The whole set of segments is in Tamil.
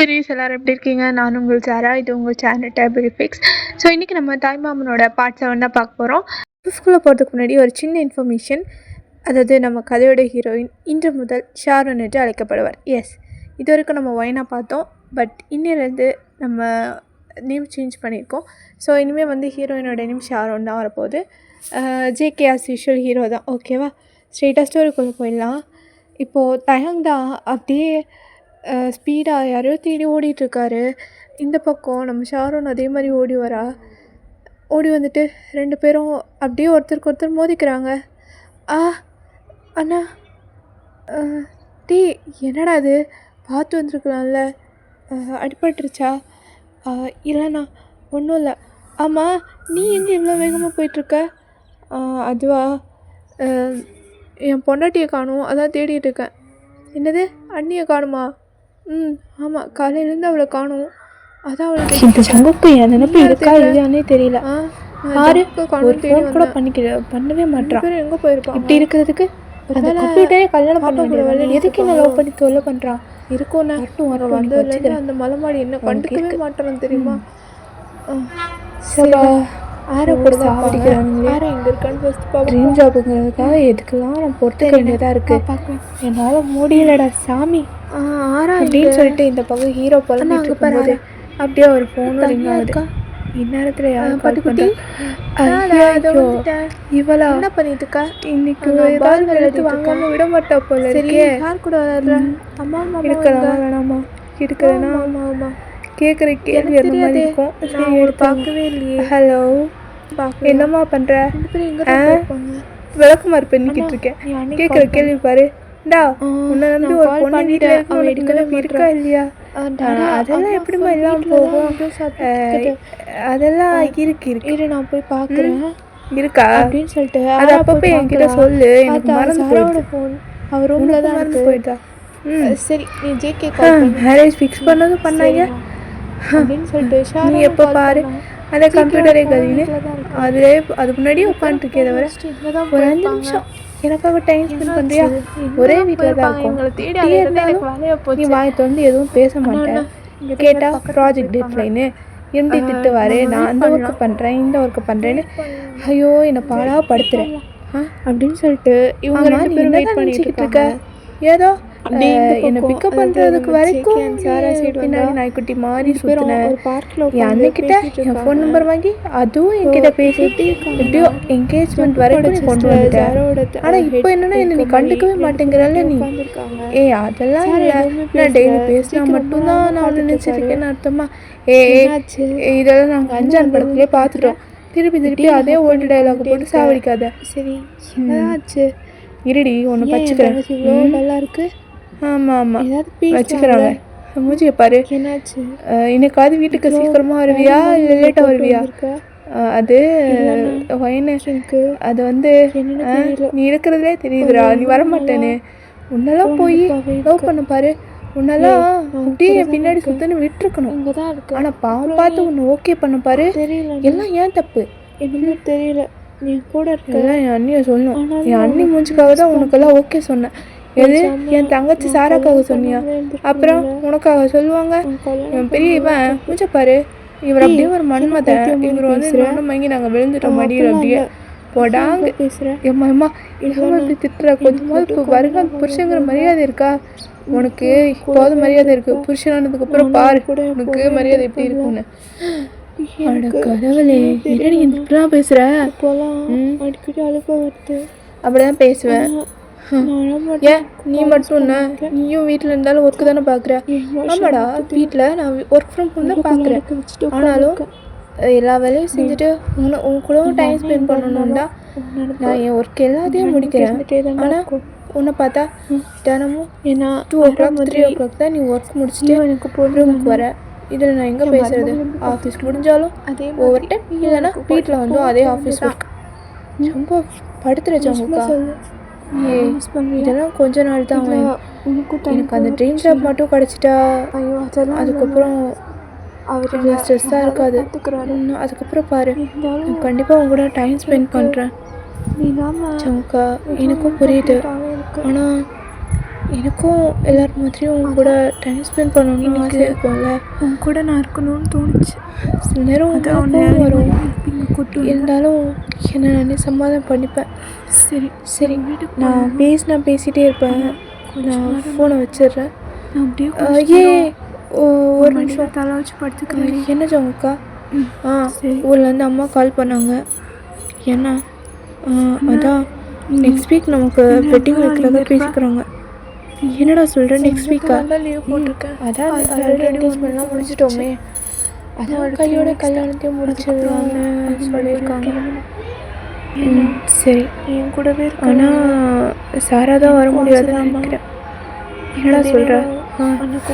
சீரிஸ் எல்லாரும் எப்படி இருக்கீங்க? நான் உங்கள் சாரா. இது உங்கள் சேனல் டேபிள் ஃபிக்ஸ். ஸோ இன்றைக்கி நம்ம தாய்மாமனோட பார்ட் 7 தான் பார்க்க போகிறோம். ஸ்கூலில் போகிறதுக்கு முன்னாடி ஒரு சின்ன இன்ஃபர்மேஷன். அதாவது நம்ம கதையோட ஹீரோயின் இன்று முதல் ஷாரோன் என்று அழைக்கப்படுவார். எஸ், இது வரைக்கும் நம்ம ஒயினாக பார்த்தோம். பட் இன்னிலேருந்து நம்ம நேம் சேஞ்ச் பண்ணியிருக்கோம். ஸோ இனிமேல் வந்து ஹீரோயினோட நேம் ஷாரோன் தான் வரப்போகுது. ஜேகே ஆஸ் யூஷுவல் ஹீரோ தான். ஓகேவா? ஸ்ட்ரெயிட்டாக ஸ்டோரிக்குள்ளே போயிடலாம். இப்போது தயங் தான் அப்படியே ஸ்பீடாக யாரையோ தேடி ஓடிட்டுருக்காரு. இந்த பக்கம் நம்ம ஷாரோன் அதே மாதிரி ஓடி வந்துட்டு 2 பேரும் அப்படியே ஒருத்தருக்கு ஒருத்தர் மோதிக்கிறாங்க. அண்ணா, என்னடா அது, பார்த்து வந்துருக்கலாம்ல, அடிபட்டுருச்சா? இல்லைண்ணா, ஒன்றும் இல்லை. ஆமாம், நீ எங்கே இவ்வளோ வேகமாக போயிட்டுருக்க? அதுவா, என் பொண்டாட்டியை காணும், அதான் தேடிட்டு இருக்கேன். என்னது, அண்ணியை காணுமா? ஆமாம், காலையிலேருந்து அவளை காணும், அதான் அவளுக்கு இந்த சங்குக்கு என் நினைப்பு இருக்கா இல்லையானே தெரியல. யாரு ஒரு ஃபோன் கூட பண்ணவே மாட்டான். எங்கே போயிருப்பான்? இப்படி இருக்கிறதுக்கு அந்த கம்ப்யூட்டரே கல்யாணம் பண்ண எதுக்கு என்ன லவ் பண்ணி தொல்லை பண்ணுறான்? இருக்கும் நான் வந்ததுலேருந்து அந்த மலைமாடி என்ன கண்டுக்கவே மாட்டேன்னு தெரியுமா? ஆரை கூட சாப்பிடுறானுங்களே. ஆரை எங்கே இருக்கான்னு ஃபஸ்ட்டு பார்ப்போம். ட்ரீம் ஜாபுங்கிறதுக்காக எதுக்கெல்லாம் நான் பொறுத்துக்க வேண்டியதாக இருக்குது. என்னால் முடியலடா சாமி. அப்படின்னு சொல்லிட்டு இந்த பக்கம் ஹீரோ பழம் போது அப்படியே ஒரு ஃபோனும் ரிங் ஆகுது. இந்நேரத்தில் யாரும் பார்த்துக்கிட்டு இவளா என்ன பண்ணிட்டு இருக்கா? இன்னைக்கு ஏதாவது எழுத்து வாங்காமல் விட மாட்டா போல இருக்கே. யார் கூட வராது? அம்மா இருக்கலாம் வேணாமா? இருக்கிறேன்னா ஆமாம் கேட்குற கேள்வி அந்த மாதிரி இருக்கும். சரி, பார்க்கவே இல்லையே. ஹலோ, என்னம்மா பண்ணுற? விளக்குமாறு பண்ணிக்கிட்டு இருக்கேன். கேட்குற கேள்வி பாரு. டா, உன்னை நம்பி ஒரு பொண்ணு வீட்டில் இருக்கா இல்லையா? அதெல்லாம் எப்படிமா எல்லாம் போகும்? அதெல்லாம் இருக்கு. நான் போய் பார்க்குறேன். இருக்கா அப்படின்னு சொல்லிட்டு அது அப்பப்போ என்கிட்ட சொல்லு. எனக்கு மறந்து போயிடுது. ஃபோன் அவர் ரூமில் தான் மறந்து போயிட்டா. சரி, நீ ஜேகே மேரேஜ் ஃபிக்ஸ் பண்ணதும் பண்ணாங்க அப்படின்னு சொல்லிட்டு நீ எப்போ பாரு அந்த கம்ப்யூட்டரே கதின்னு அது முன்னாடியே உட்காந்துருக்கே தவிர ஒரு 5 நிமிஷம் எனக்காக டைம் ஸ்பெண்ட் பண்ணுறியா? ஒரே வீட்டில் தான் இருக்கும். நீ வாயை திறந்து எதுவும் பேச மாட்டேன். கேட்டால் ப்ராஜெக்ட் டெட்லைனு எம்டி திட்டுவார். நான் அந்த ஒர்க்கு பண்ணுறேன், இந்த ஒர்க்கு பண்ணுறேன்னு. ஐயோ, என்னை பாடாக படுத்துறேன் அப்படின்னு சொல்லிட்டு இவங்க 2 பேரும் வெயிட் பண்ணிக்கிட்டு இருக்க. ஏதோ என்னை பிக்கப் பண்ணுறதுக்கு வரைக்கும் பின்னாடி நாய்க்குட்டி மாதிரி சுற்றினேன். என் அன்னைக்கிட்ட என் ஃபோன் நம்பர் வாங்கி அதுவும் என்கிட்ட பேசிட்டு எப்படியோ என்கேஜ்மெண்ட் வரைக்கும் நீ கொண்டு வந்துட்டேன். ஆனால் இப்போ என்னன்னா என்னை நீ கண்டுக்கவே மாட்டேங்கிறல்ல நீ. அதெல்லாம் இல்லை, நான் டெய்லி பேசினா மட்டும்தான் நான் ஒன்று நினச்சிருக்கேன்னு அர்த்தமா? இதெல்லாம் நாங்கள் 5ஆம் படத்துலேயே பார்த்துட்டோம். திருப்பி அதே ஓல்டு டைலாக் போட்டு சாவடிக்காத. சரி, ஆச்சு இருடி, ஒன்று வச்சுக்கிறேன். நல்லா இருக்கு. ஆமாம் வச்சுக்கிறாங்க. மூஞ்சியை பாரு. என்னாச்சு? இன்னைக்காவது வீட்டுக்கு சீக்கிரமாக வருவியா இல்லை லேட்டாக வருவியா? அது வயனேஷனுக்கு அது வந்து நீ இருக்கிறதுலே தெரியுதுடா, நீ வரமாட்டேன்னு. உன்னெல்லாம் போய் லவ் பண்ண பாரு. உன்னெல்லாம் அப்படியே பின்னாடி சுத்தன்னு விட்டுருக்கணும். ஆனால் பாவம் பார்த்து உன்னை ஓகே பண்ண பாரு. எல்லாம் ஏன் தப்பு என்னன்னு தெரியல. நீ கூட இருக்கலாம். என் அண்ணியை சொல்லணும். என் அண்ணி மூஞ்சிக்காக தான் உனக்கெல்லாம் ஓகே சொன்னேன். எது என் தங்கச்சி சாராக்காக சொன்னியா? அப்புறம் உனக்காக சொல்லுவாங்க? இவன் பெரிய இவன் மூஞ்ச பாரு. இவர் அப்படியே ஒரு மன்மதன். இவர் வந்து ரெண்டு மங்கி நாங்கள் விழுந்துட்டோம் மடியில். அப்படியே போடாங்க பேசுகிறேன். எம்மா இல்லாமல் இப்படி திட்டுற. கொஞ்சமாவது இப்போ வருக புருஷங்கிற மரியாதை இருக்கா உனக்கு? இப்போது மரியாதை இருக்குது. புருஷனானதுக்கப்புறம் பாரு உனக்கு மரியாதை எப்படி இருக்குன்னு. கடவுளே, என்னடி இப்படிலாம் பேசுகிற? அடிக்கடி அழுக வருது. அப்படிதான் பேசுவேன். ஏன் நீ மட்டும் என்ன? நீயும் வீட்டில் இருந்தாலும் ஒர்க்கு தானே பார்க்குற? ஆமாடா, வீட்டில் நான் ஒர்க் ஃப்ரம் ஹோம் தான் பார்க்குறேன். ஆனாலும் எல்லா வேலையும் செஞ்சுட்டு உன் கூடவும் டைம் ஸ்பெண்ட் பண்ணணும்டா. நான் என் ஒர்க் எல்லாத்தையும் முடிக்கிறேன். ஆனால் உன்னை பார்த்தா தினமும் 2 o'clock 3 o'clock தான் நீ ஒர்க் முடிச்சுட்டு எனக்கு ரூமுக்கு வர. இதில் நான் எங்கே பேசுகிறது? ஆஃபீஸ் முடிஞ்சாலும் ஓவர் டைம், இல்லைன்னா வீட்டில் வந்து அதே ஆஃபீஸ் ஒர்க். ரொம்ப படுத்துற ஜாமுக்கா. இதெல்லாம் கொஞ்ச நாள் தான். எனக்கு அந்த ட்ரீம் ஜாப் மட்டும் கிடச்சிட்டா அதுக்கப்புறம் அவருக்கு ஸ்ட்ரெஸ்ஸாக இருக்காது. அதுக்கப்புறம் பாரு, கண்டிப்பாக உங்க கூட டைம் ஸ்பெண்ட் பண்ணுறேன். சமுக்கா, எனக்கும் புரியுது. ஆனால் எனக்கும் எல்லார் மாதிரியும் உன் கூட டைம் ஸ்பெண்ட் பண்ணணும்னு ஆசை இருக்கும்ல. உன் கூட நான் இருக்கணும்னு தோணுச்சு. சில நேரம் வரும், இருந்தாலும் என்னை நானே சமாதானம் பண்ணிப்பேன். சரி சரி, நான் பேசிகிட்டே இருப்பேன். நான் ஃபோனை வச்சிடுறேன். ஒரு நிமிஷம் தலை வச்சு படுத்துக்கிறேன். என்ன ஜோங்கக்கா? ஊர்லேருந்து அம்மா கால் பண்ணாங்க. என்ன? அதான் நெக்ஸ்ட் வீக் நமக்கு வெட்டிங் வைக்கிறத பேசிக்கிறாங்க. என்னடா சொல்கிறேன்? நெக்ஸ்ட் வீக்கா? லீவ் போட்டிருக்கேன். அதான் ஆல்ரெடி என்கேஜ்மெண்ட்லாம் முடிச்சிட்டோமே. அதான் கையோட கல்யாணத்தையும் முடிச்சிடலான்னு சொல்லியிருக்காங்க. சரி, என் கூடவே இருக்கு. ஆனால் சாரா தான் வர முடியாதுன்னு நினைக்கிறேன். என்னடா சொல்கிற?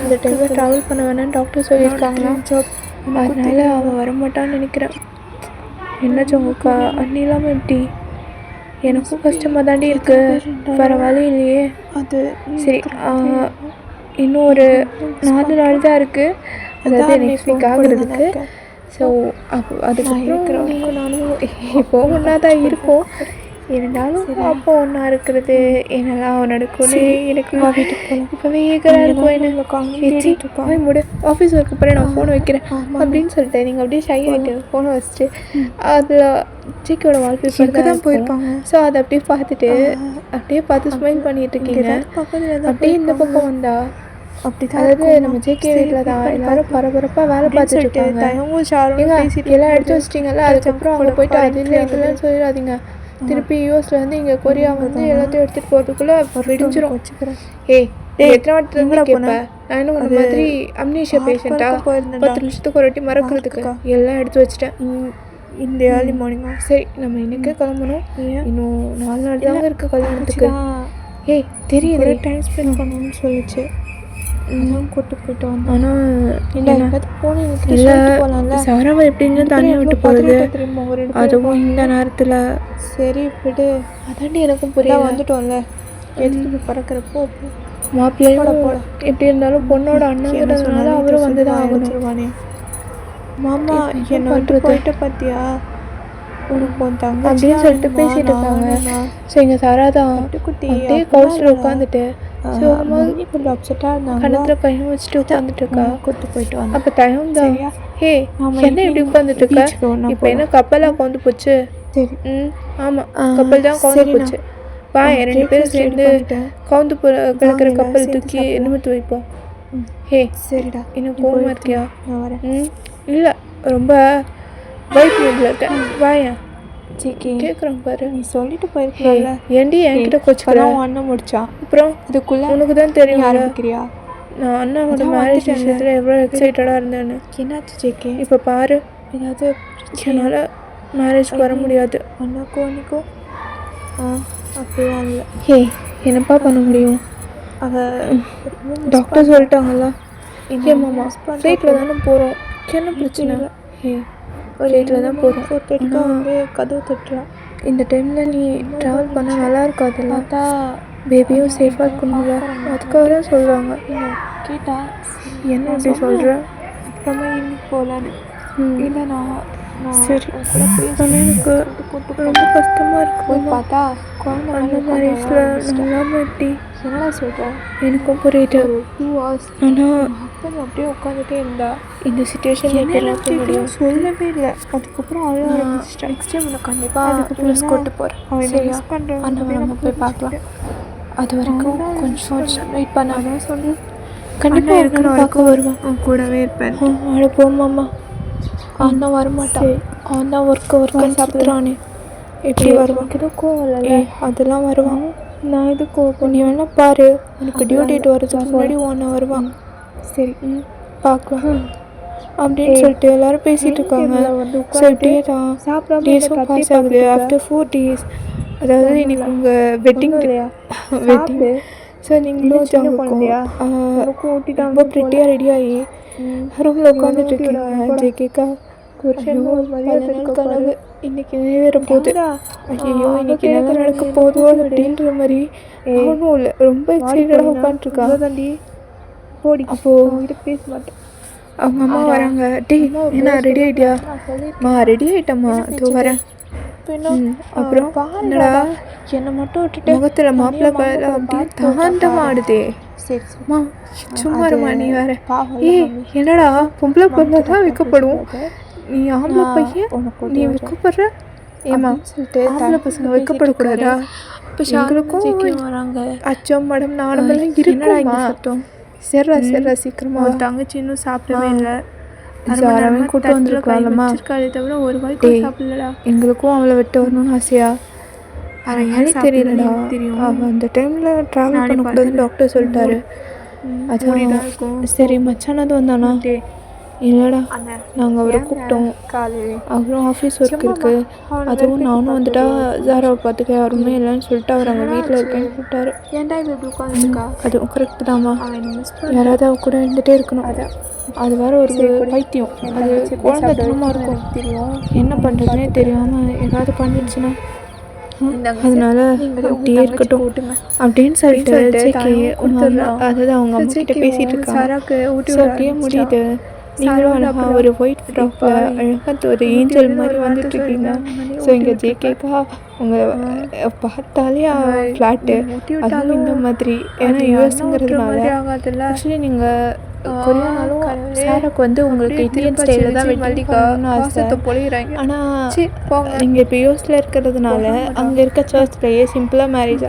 இந்த டைமில் ட்ராவல் பண்ண வேணான்னு டாக்டர் சொல்லியிருக்காங்களா? அதனால அவன் வரமாட்டான்னு நினைக்கிறேன். என்ன ஜோங்கக்கா, அண்ணி இல்லாமல் எப்படி? எனக்கும் கஷ்டமாக தாண்டி இருக்குது, வேறு வழி இல்லையே. அது சரி, இன்னும் ஒரு 4 நாள் தான் இருக்குது, அதாவது நெக்ஸ்ட் வீக் ஆகுறதுக்கு. ஸோ அதுக்கப்புறம் நீயும் நானும் இப்போ ஒன்றா தான் இருக்கோம். இருந்தாலும் அப்போ ஒன்றா இருக்கிறது என்னெல்லாம் நடக்கும்னு எனக்கு இப்போவே ஈகராக இருக்கும். என்ன முடி ஆஃபீஸ் ஒர்க்கு அப்புறம் நான் ஃபோனை வைக்கிறேன் அப்படின்னு சொல்லிட்டேன். நீங்கள் அப்படியே ஷை ஆகிட்டு ஃபோனை வச்சுட்டு அதில் ஜேக்கியோட வால்பேப்பர் தான் போயிருப்பாங்க. ஸோ அதை அப்படியே பார்த்து ஸ்மைல் பண்ணிட்டு இருக்கீங்க. அப்படியே இந்த பக்கம் வந்தா அதாவது நம்ம ஜேகே வீட்டில் தான் எல்லாரும் பரபரப்பாக வேலை பார்த்துட்டு இருக்காங்க. எல்லாம் எடுத்து வச்சிட்டிங்கல்ல, அதுக்கப்புறம் அவங்க போயிட்டு அது இல்லை இதெல்லாம் சொல்லிடாதீங்க. திருப்பி யூஎஸில் வந்து இங்கே கொரியா வந்து எல்லாத்தையும் எடுத்துகிட்டு போகிறதுக்குள்ளே வெடிஞ்சிரும். வச்சுக்கிறேன். எத்தனை வாட்டி கேட்பேன் நான்? இன்னும் ஒரு மாதிரி அம்னீஷியா பேஷண்ட்டாக 10 நிமிஷத்துக்கு ஒரு வாட்டி மறக்கிறதுக்கு எல்லாம் எடுத்து வச்சிட்டேன். இந்த ஏர்லி மார்னிங்கா? சரி, நம்ம இன்னைக்கே கிளம்பணும். இன்னும் 4 நாள் தாங்க இருக்குது கல்யாணத்துக்கு. தெரியுது டைம் ஸ்பெண்ட் பண்ணணும்னு சொல்லிச்சு. கூட்டு போயிட்டு வந்தோம். ஆனால் இல்லை போகலாம்ல. சாராவை எப்படின்னு தனியாக விட்டு போகுது, அதுவும் இந்த நேரத்தில். சரி விடு, அதாண்டி எனக்கும் புரிய. வந்துட்டோம்ல, எதுக்கு பறக்கிறப்போ மாப்பிள்ளையோட போல. எப்படி இருந்தாலும் பொண்ணோட அண்ணங்கிறதுனால அவரும் வந்து தான் ஆகணும்வானே. மாமா என்ன வந்துட்டு போயிட்ட பார்த்தியா, உனக்கு தங்க அப்படின்னு சொல்லிட்டு பேசிகிட்டு இருக்காங்க. ஸோ எங்கள் சாரா தான் அப்படியே கவுன்சில் உட்காந்துட்டு கொஞ்சம் அப்செட்டாக இருந்தாங்க. கணத்தில் கையும் வச்சுட்டு உட்காந்துட்டு இருக்கா. கூப்பிட்டு போயிட்டு வாங்க. அப்போ டைம் தான். என்ன இப்படி உட்காந்துட்டு இருக்கா? இப்போ என்ன கப்பலாக கவுந்து போச்சு? சரி, ஆமாம், கப்பல் தான் கவுந்து போச்சு. வா, 2 பேரும் சேர்ந்து கவுந்து கிடக்கிற கப்பல் தூக்கி நிமித்து வைப்போம். சரிடா, இன்னும் கோவமாக இருக்கியா? நான் வரேன். இல்லை, ரொம்ப பைக் மூடில் இருக்கேன். வாயா. கேட்குறோம் பாரு, நீ சொல்லிட்டு போயிருக்கல. ஏன்டி என்கிட்ட கொச்சுக்கிறேன்? அண்ணன் முடிச்சான், அப்புறம் இதுக்குள்ள உனக்கு தான் தெரியும். ஆரம்பிக்கிறியா? நான் அண்ணாவோட மேரேஜ் விஷயத்தில் எவ்வளோ எக்ஸைட்டடாக இருந்தேன்னு. என்னாச்சு ஜேகே? இப்போ பாரு, ஏதாவது என்னால் மேரேஜ்க்கு வர முடியாது. அண்ணாக்கும் அன்னைக்கும் அப்படிலாம் இல்லை. என்னப்பா பண்ண முடியும்? டாக்டர் சொல்லிட்டாங்களா? மாமா ஃப்ளைட்டில் தானே போகிறோம், என்ன பிரச்சனை? ஃப்ளைட்டில் தான் போகிறோம். வந்து கதவு தட்டுறான். இந்த டைமில் நீ ட்ராவல் பண்ண நல்லா இருக்காதுல்ல. பார்த்தா பேபியும் சேஃபாக இருக்கணும்ல, அதுக்காக தான் சொல்கிறாங்க. கேட்டா என்ன அப்படி சொல்கிறேன்? அப்புறமா இன்னைக்கு போகலான்னு. இல்லை சரி, ஆனால் எனக்கு ரொம்ப கஷ்டமாக இருக்கும். பார்த்தா அந்த மேரேஜில் நல்லாமல் எப்படி? என்னடா சொல்கிறேன்? எனக்கும் புரியுது. 2 hours ஆனால் அப்படியே உட்காந்துட்டே இருந்தா இந்த சுச்சுவேஷன் முடியும் சொல்லவே இல்லை. அதுக்கப்புறம் அவ்வளோ ஆரம்பிச்சிட்டேன். நெக்ஸ்ட் டைம் நான் கண்டிப்பாக யூஸ் கொண்டு போகிறேன். அவன் மிஸ் பண்ணுறேன். நம்ம போய் பார்க்கலாம். அது வரைக்கும் கொஞ்சம் வெயிட் பண்ணாதான் சொல்லு. கண்டிப்பாக இருக்கணும், பார்க்க வருவான். கூடவே இருப்பேன். அவ்வளோ போமாம்மா. அவன் வரமாட்டான். அவன் தான் ஒர்க்கு சாப்பிட்றானே. எப்படி வருவான்? எதுக்கும் இல்லை, அதெல்லாம் வருவான். நான் எதுக்கும் நீ வேணா பாரு, உனக்கு டியூ டேட் வரதுக்கு முன்னாடி ஒன்று வருவான். சரி, பார்க்கலாம் அப்படின்னு சொல்லிட்டு எல்லாரும் பேசிகிட்டு இருக்காங்க. ஸோ இப்படியே தான் டேஸும் பாஸ் ஆகுது. ஆஃப்டர் 4 days, அதாவது இன்னைக்கு உங்கள் வெட்டிங். ஸோ நீங்களும் ரொம்ப ப்ரிட்டியாக ரெடியாகி ரூமில் உட்காந்துட்டு இருக்கீங்க. ஜேகேக்கா கனவு இன்னைக்கு நிறைவேற போகுது. ஐயோ, இன்னைக்கு என்ன நடக்க போதோ அப்படின்ற மாதிரி ஒன்றும் இல்லை, ரொம்ப எக்ஸைட்டடாக உட்காந்துருக்காங்க. அப்போது பேச மாட்டேன். அவங்க அம்மா வராங்க. டே, என்ன ரெடி ஆகிட்டியா? ரெடி ஆகிட்டம்மா, இதோ வரேன். பின்னும் அப்புறம் பாருடா என்னை மட்டும் விட்டுட்டு முகத்தில் மாப்பிள்ளை கலர் அப்படியே தாண்டமாடுதே. சரி சரி அம்மா சும்மா இருமா நீ வேற. பாவம் என்னடா பொம்பளை பொண்ணு தான் வைக்கப்படுவோம், நீ ஆம்பளை பையன் நீ வைக்கப்படுற? ஏமா சொல்லிட்டு ஆம்பளை பசங்க வைக்கப்படக்கூடாதா? எங்களுக்கும் வராங்க. அச்சம் மேடம் நானுமெல்லாம் இருக்குமா? சரிடா சீக்கிரமா தங்கச்சி இன்னும் சாப்பிடவே இல்லை. சாராவே கூட்டு வந்துருக்கலாம்மா. தவிர ஒரு வாய்க்கு சாப்பிடலடா. எங்களுக்கும் அவளை விட்டு வரணும்னு ஆசையா? தெரியலடா, அவள் அந்த டைமில் ட்ராவல் பண்ணக்கூடாதுன்னு டாக்டர் சொல்லிட்டாரு. அதான் சரி மச்சானது வந்தானா? இல்லைடா, நாங்கள் அவரை கூப்பிட்டோம். அப்புறம் ஆஃபீஸ் ஒர்க் இருக்குது, அதுவும் நானும் வந்துட்டா ஜாராவை பார்த்துக்க யாருமே இல்லைன்னு சொல்லிட்டு அவர் அங்கே வீட்டில் இருக்கேன்னு கூப்பிட்டாரு. அதுவும் கரெக்டு தாம்மா, யாராவது அவ கூட இருந்துகிட்டே இருக்கணும். அது வேற ஒரு பைத்தியம், அது குழந்தைத்தனமாக இருக்கும். என்ன பண்ணுறதுனே தெரியாமல் ஏதாவது பண்ணிடுச்சுன்னா அதனால அப்படியே இருக்கட்டும் அப்படின்னு சொல்லிட்டு அதாவது அவங்க அம்மா கிட்ட பேசிட்டு இருக்காங்க. அப்படியே முடியுது. நீங்களும் அழகா ஒரு ஒயிட் ஃப்ராக்ல அழகாக ஒரு ஏஞ்சல் மாதிரி வந்துட்டு இருக்கீங்க. ஸோ இங்கே ஜேகேக்கா உங்கள் பார்த்தாலே ஃப்ளாட்டு, அதுவும் இந்த மாதிரி. ஏன்னா யூஎஸ்ங்கிறதுனால ஆக்சுவலி நீங்கள் கொரியானாலும் சாராக்கு வந்து உங்களுக்கு இந்தியன் ஸ்டைலில் தான் வெட்டிங்கன்னு ஆசை. ஆனால் நீங்கள் இப்போ யூஎஸில் இருக்கிறதுனால அங்கே இருக்க சர்ச்லேயே சிம்பிளாக மேரேஜ்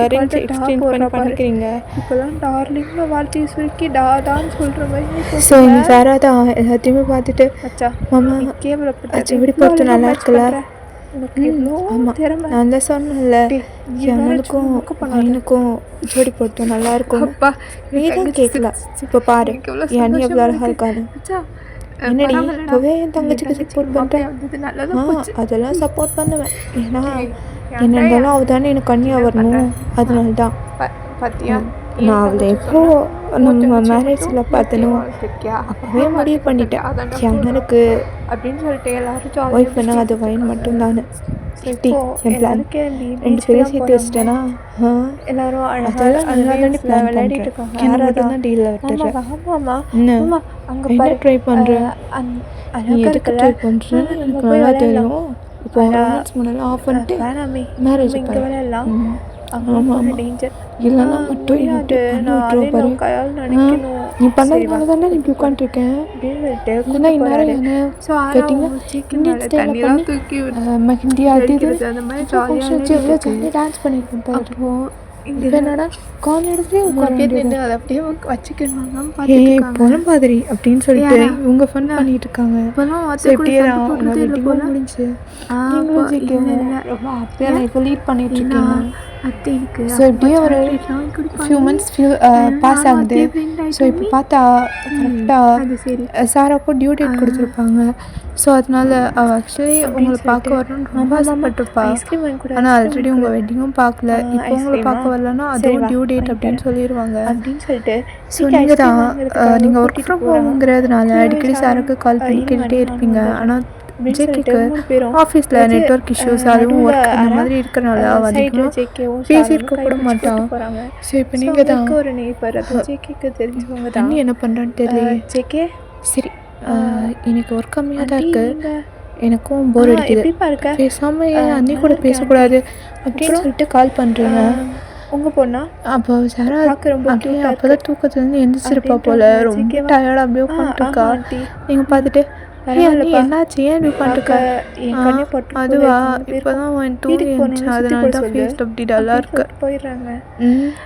அரேஞ்ச் எக்ஸ்சேஞ்ச் பண்ணி பண்ணிக்கிறீங்க. இப்போலாம் டார்லிங்னு வார்த்தையை சுருக்கி டான்னு சொல்கிற மாதிரி. ஸோ இந்த சாரா தான் எல்லாத்தையுமே பார்த்துட்டு மாமா எப்படி பொறுத்து நல்லா இருக்குல்ல? ஆமாம், நான் தான் சொன்னேன்ல எனக்கும் பையனுக்கும் ஜோடி பொறுத்தோம் நல்லா இருக்கும். நீ தான் கேட்கல. இப்போ பாரு என் எவ்வளோ அழகாக இருக்காது. என்னடி இப்போவே என் தங்கச்சிக்கு சப்போர்ட் பண்ணுறேன். அதெல்லாம் சப்போர்ட் பண்ணுவேன். ஏன்னா என்ன இருந்தாலும் அவள் தானே எனக்கு கண்ணியாக வரணும். அதனால தான் நான் அவளை எப்போ நம்ம மேரேஜில் பார்த்தனும் அப்போவே முடிவு பண்ணிட்டேன். எனக்கு அப்படின்னு சொல்லிட்டு எல்லாரும் ஒய்ஃப்னா அது வைன் மட்டும்தானே. என் பிளான் 2 பேரும் சேர்த்து வச்சிட்டேன்னா எல்லாரும் விளையாடிட்டு இருக்காங்க. என்ன மட்டும்தான் டீலில் விட்டுறேன். என்ன ட்ரை பண்ணுறேன், எதுக்கு ட்ரை பண்ணுறேன்னு எனக்கு நல்லா தெரியும். இப்போ முன்னெல்லாம் ஆஃப் பண்ணிட்டு மேரேஜ் விளையாடலாம். ஆமாம், இல்லைன்னா மட்டும் நீ பண்ணதுனால தானே நீ இப்படி உட்காந்துருக்கேன். இல்லைன்னா இந்நேரம் என்ன கேட்டிங்க இந்தியன் ஸ்டைலில் பண்ணி மெஹந்தி அது இது எவ்வளோ ஜாலியாக டான்ஸ் பண்ணியிருக்கேன் பாரு. என்னடா கால் எடுத்துகிட்டே உட்காந்து அதை அப்படியே வச்சுக்கணும் போன மாதிரி அப்படின்னு சொல்லிட்டு இவங்க ஃபன் பண்ணிட்டு இருக்காங்க. எப்படியே அவங்க வெட்டிங்கும் முடிஞ்சு நீங்களும் ரொம்ப ஹாப்பியாக லைஃப்பை லீட் பண்ணிட்டு இருக்கீங்க. ஸோ இப்படியே ஒரு ஃபியூ மந்த்ஸ் பாஸ் ஆகுது. ஸோ இப்போ பார்த்தா கரெக்டாக சாராக்கும் டியூ டேட் கொடுத்துருப்பாங்க. ஸோ அதனால அவள் ஆக்சுவலி உங்களை பார்க்க வரணும்னு ரொம்ப ஆசைப்பட்டிருப்பா. ஆனால் ஆல்ரெடி உங்கள் வெட்டிங்கும் பார்க்கல. இப்போ உங்களை பார்க்க வரலன்னா அதுவும் டியூ டேட் அப்படின்னு சொல்லிடுவாங்க அப்படின்னு சொல்லிட்டு. ஸோ நீங்கள் தான் நீங்கள் ஒர்க் ஃப்ரம் ஹோம்ங்கிறதுனால அடிக்கடி சாருக்கு கால் பண்ணி கேட்டுகிட்டே இருப்பீங்க. ஆனால் ஜேகேக்கு ஆஃபீஸில் நெட்ஒர்க் இஷ்யூஸ் அதுவும் ஒர்க் அந்த மாதிரி இருக்கிறனால அவள் அதிகமாக பேசியிருக்க கூட மாட்டான். ஸோ இப்போ நீங்கள் தான் ஒரு நெய்பர் ஜேகேக்கு தெரிஞ்சவங்க தான். என்ன பண்ணுறான்னு தெரியல ஜேகே. சரி எனக்கு ஒர்க் கம்மியாக தான் இருக்குது, எனக்கும் போர் அடிக்குது, பேசாமல் அண்ணி கூட பேசக்கூடாது அப்படின்னு சொல்லிட்டு கால் பண்ணுறீங்க. உங்கள் பொண்ணா? அப்போ சாரா அப்படியே அப்போ தான் தூக்கத்துலேருந்து எந்திரிச்சிருப்பா போல், ரொம்ப டயர்டாக அப்படியே உட்காந்துருக்கா. நீங்கள் பார்த்துட்டு என்னாச்சு ஏன் இப்படி பண்ணிருக்கா? அதுவா இப்போதான் தூங்கி இருந்துச்சு, அதனால தான் ஃபேஸ் அப்படி டல்லாக இருக்கு. போயிடுறாங்க.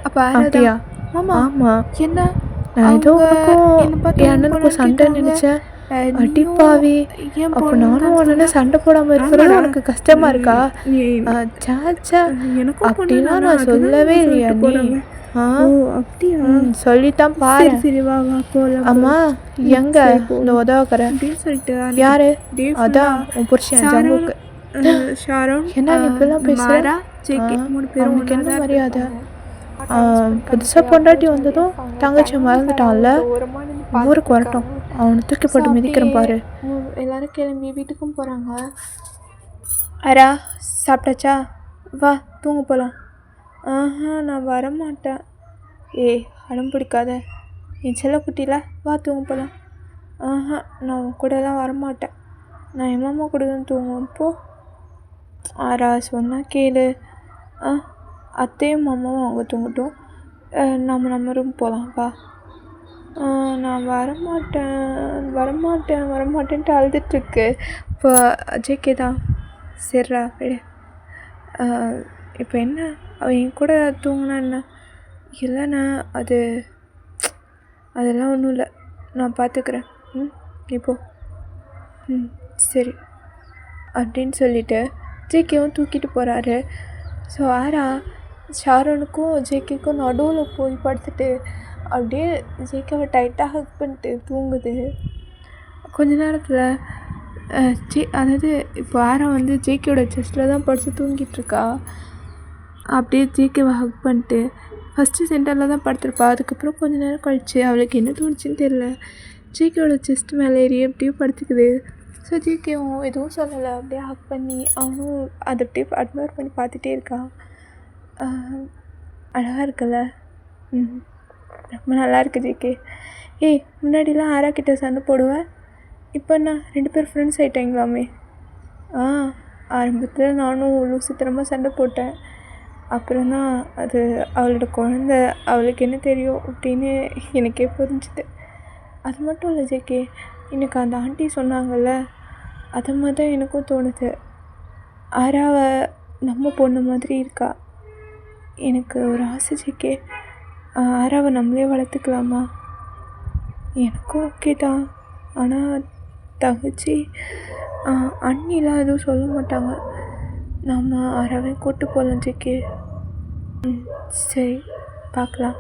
அப்போ அப்படியா? ஆமாம். என்ன நான் ஏதோ என் அண்ணனுக்கும் சண்டை நினைச்சேன். அடிப்பாவி, அப்போ நானும் உடனே சண்டை போடாமல் இருக்கிறது உனக்கு கஷ்டமா இருக்கா? சாச்சா அப்படின்னா நான் சொல்லவே இல்லையா நீ? அப்படியா? சொல்லித்தான் பாரு. அம்மா எங்க இந்த உதவக்கற அப்படின்னு சொல்லிட்டு யாரு? அதான் உன் புருஷன் ஜம்புக்கு. என்ன நீ இப்பெல்லாம் பேசுற? உனக்கு என்ன மரியாதை? புதுசாக பொண்டாட்டி வந்ததும் தங்கச்சி மறந்துட்டான்ல, ஊருக்கு வரட்டும், அவனை தூக்கி போட்டு மிதிக்கிறேன் பாரு. எல்லாரும் கிளம்பி வீட்டுக்கும் போகிறாங்க. அரா சாப்பிட்டாச்சா? வா தூங்க போகலாம். நான் வரமாட்டேன். அடம் பிடிக்காத என் செல்லக்குட்டியில், வா தூங்க போகலாம். நான் உன் கூடலாம் வரமாட்டேன், நான் என் மாமா கூட தான் தூங்குவேன். போ. ஆறா சொன்னால் கேளு. அத்தையும் மாமாவும் அவங்க தூங்கட்டும். நம்ம ரூம் போகலாம்ப்பா. நான் வரமாட்டேன்ட்டு அழுதுட்டுருக்கு. இப்போ ஜேகே தான். சரிடா விடு. இப்போ என்ன அவன் என் கூட தூங்கினா என்ன? இல்லைண்ணா அதெல்லாம் ஒன்றும் இல்லை, நான் பார்த்துக்கிறேன். இப்போ சரி அப்படின்னு சொல்லிவிட்டு ஜேகேவும் தூக்கிட்டு போகிறாரு. ஸோ ஆரா ஷாரோனுக்கும் ஜேகேக்கும் நடுவில் போய் படுத்துட்டு அப்படியே ஜேகேவை டைட்டாக ஹக் பண்ணிட்டு தூங்குது. கொஞ்ச நேரத்தில் அதாவது இப்போ ஆரா வந்து ஜேகேயோட செஸ்ட்டில் தான் படுத்து தூங்கிட்டுருக்கா. அப்படியே ஜேகேவை ஹக் பண்ணிட்டு ஃபஸ்ட்டு சென்டரில் தான் படுத்திருப்பா. அதுக்கப்புறம் கொஞ்ச நேரம் கழிச்சு அவளுக்கு என்ன தோணுச்சுன்னு தெரியல, ஜேகேவோட செஸ்ட் மேலே ஏறி அப்படியே படுத்துக்குது. ஸோ ஜேகேவும் எதுவும் சொல்லலை, அப்படியே ஹக் பண்ணி அவனும் அதை அப்படியே அட்மையர் பண்ணி பார்த்துட்டே இருக்கான். அழகாக இருக்குல்ல? ரொம்ப நல்லா இருக்குது ஜேகே. முன்னாடிலாம் ஆரா கிட்ட சண்டை போடுவேன், இப்போ நான் 2 பேர் ஃப்ரெண்ட்ஸ் ஆகிட்டாங்களாமே. ஆரம்பத்தில் நானும் லூசுத்தனமாக சண்டை போட்டேன். அப்புறம் தான் அது அவளோட குழந்த, அவளுக்கு என்ன தெரியும் அப்படின்னு எனக்கே புரிஞ்சுது. அது மட்டும் இல்லை ஜேகே, எனக்கு அந்த ஆண்டி சொன்னாங்கல்ல, அது மாதிரி தான் எனக்கும் தோணுது. ஆராவை நம்ம பொண்ணு மாதிரி இருக்கா. எனக்கு ஒரு ஆசை ஜேகே, ஆராவை நம்மளே வளர்த்துக்கலாமா? எனக்கும் ஓகே தான். ஆனால் தங்கச்சி அண்ணிலாம் எதுவும் சொல்ல மாட்டாங்க. நம்ம ஆராவே கூட்டு போகலாம் ஜேகே. சரி பார்க்கலாம்.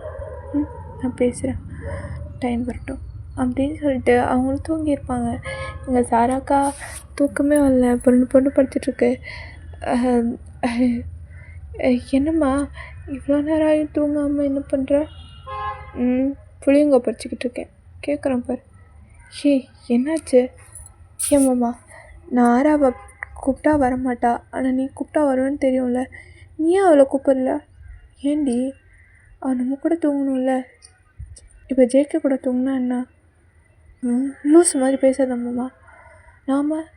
நான் பேசுகிறேன், டைம் வரட்டும் அப்படின்னு சொல்லிட்டு அவங்களும் தூங்கியிருப்பாங்க. எங்கள் சாராக்கா தூக்கமே வரல, பொண்ணு படுத்துட்ருக்கு. என்னம்மா இவ்வளோ நேரம் ஆகி தூங்காமல் என்ன பண்ணுற? புளியங்க பறிச்சிக்கிட்டு இருக்கேன். கேட்குறேன் பாரு. என்னாச்சு? ஏம்மாம்மா, நான் ஆராவை கூப்பிட்டா வரமாட்டா, ஆனால் நீ கூப்பிட்டா வருவேன்னு தெரியும்ல, நீ ஏன் அவளை கூப்பிடல? ஏண்டி, அவன் நம்ம கூட தூங்கணும்ல. இப்போ ஜேகே கூட தூங்கினா என்ன? லூஸ் மாதிரி பேசாதம்மாம்மா.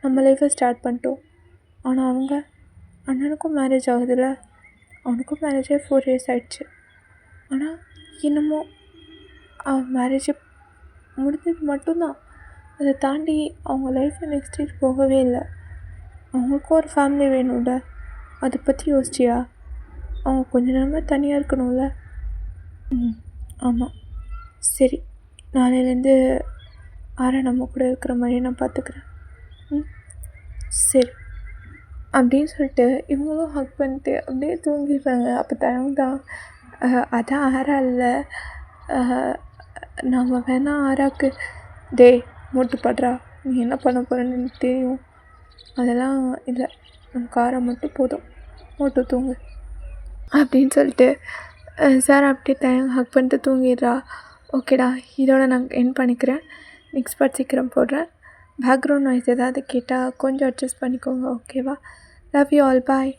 நம்ம லைஃப்பை ஸ்டார்ட் பண்ணிட்டோம். ஆனால் அண்ணனுக்கும் மேரேஜ் ஆகுதுல்ல, அவனுக்கும் மேரேஜே 4 years ஆகிடுச்சு. ஆனால் என்னமோ அவன் மேரேஜை முடிஞ்சது மட்டும்தான், அதை தாண்டி அவங்க லைஃப்பில் நெக்ஸ்ட் ஸ்டேஜ் போகவே இல்லை. அவங்களுக்கும் ஒரு ஃபேமிலி வேணும்ல, அதை பற்றி யோசிச்சியா? அவங்க கொஞ்ச நேரமாக தனியாக இருக்கணும்ல. ஆமாம், சரி, நாளையிலேருந்து ஆரா நம்ம கூட இருக்கிற மாதிரி நான் பார்த்துக்கிறேன். சரி அப்படின்னு சொல்லிட்டு இவங்களும் ஹக் பண்ணிட்டு அப்படியே தூங்கிடுறாங்க. அப்போ தான் அதான் ஆரா இல்லை, நாம் வேணால் ஆராக்கு மூட்டு படுறா, நீ என்ன பண்ண போகிறேன்னு எனக்கு தெரியும், அதெல்லாம் இல்லை, நமக்கு ஆரா மட்டும் போதும், மூட்டு தூங்கு அப்படின்னு சொல்லிட்டு சார் அப்படியே ஹக் பண்ணிட்டு தூங்கிடுறா. ஓகேடா, இதோட நான் என் பண்ணிக்கிறேன். நெக்ஸ்ட் பார்ட் சீக்கிரம் போடுறேன். பேக்ரவுண்ட் நாய்ஸ் ஏதாவது கேட்டால் கொஞ்சம் அட்ஜஸ்ட் பண்ணிக்கோங்க, ஓகேவா? Love you all, bye.